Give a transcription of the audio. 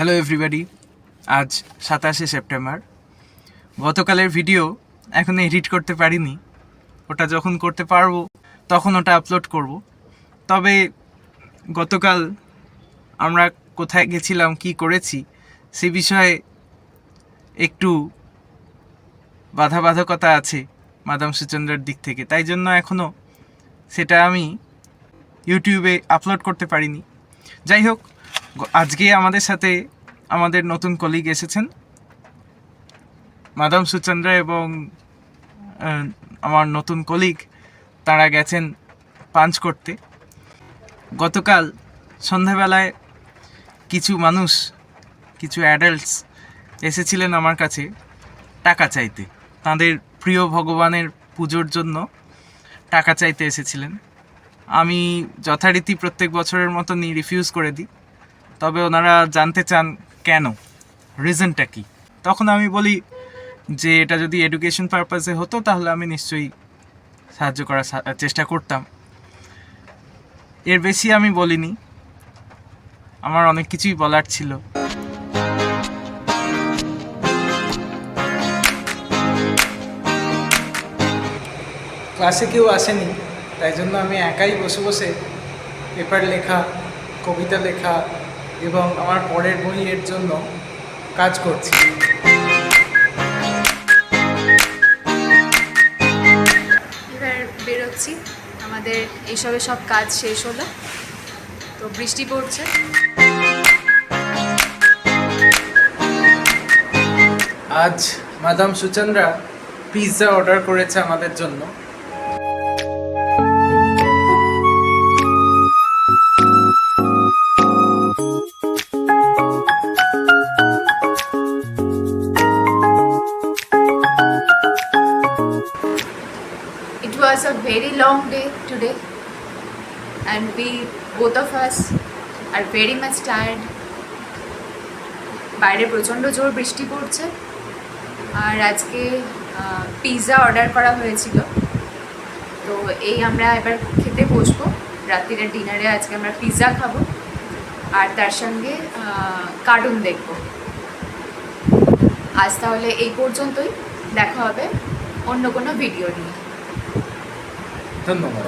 Hello everybody, আজ 27শে September. গতকালের video এখনো এডিট করতে পারিনি, ওটা যখন করতে পারবো তখন ওটা আপলোড করব। তবে গতকাল আমরা কোথায় গেছিলাম, কি করেছি সে বিষয়ে একটু বাধাবাধকতা আছে মাদাম সুচন্দ্রার দিক থেকে, তাই জন্য এখনও সেটা আমি ইউটিউবে আপলোড করতে পারিনি। যাই হোক, আজকে আমাদের সাথে আমাদের নতুন কলিগ এসেছেন, মাদাম সুচন্দ্রা এবং আমার নতুন কলিগ, তারা গেছেন পাঞ্চ করতে। গতকাল সন্ধ্যাবেলায় কিছু মানুষ, কিছু অ্যাডাল্টস এসেছিলেন আমার কাছে টাকা চাইতে, তাদের প্রিয় ভগবানের পুজোর জন্য টাকা চাইতে এসেছিলেন। আমি যথারীতি প্রত্যেক বছরের মতনই রিফিউজ করে দিই, তবে ওনারা জানতে চান কেন, রিজনটা কী। তখন আমি বলি যে এটা যদি এডুকেশন পারপাসে হতো তাহলে আমি নিশ্চয়ই সাহায্য করার চেষ্টা করতাম। এর বেশি আমি বলিনি, আমার অনেক কিছুই বলার ছিল। ক্লাসে কেউ আসেনি, তাই জন্য আমি একাই বসে বসে পেপার লেখা, কবিতা লেখা এবং আমার পরের বইয়ের জন্য কাজ করছি। এবার বেরোচ্ছি, আমাদের এইসবের সব কাজ শেষ হলো, তো বৃষ্টি পড়ছে। আজ মাদাম সুচন্দ্রা পিৎজা অর্ডার করেছে আমাদের জন্য। It was a very long day today and we both of us are very much tired. বাইরে প্রচণ্ড জোর বৃষ্টি পড়ছে আর আজকে পিৎজা অর্ডার করা হয়েছিল, তো এই আমরা এবার খেতে বসবো। রাত্রিরে ডিনারে আজকে আমরা পিৎজা খাবো আর তার সঙ্গে কার্টুন দেখবো। আজ তাহলে এই পর্যন্তই, দেখা হবে অন্য কোনো ভিডিও নিয়ে। ধন্যবাদ।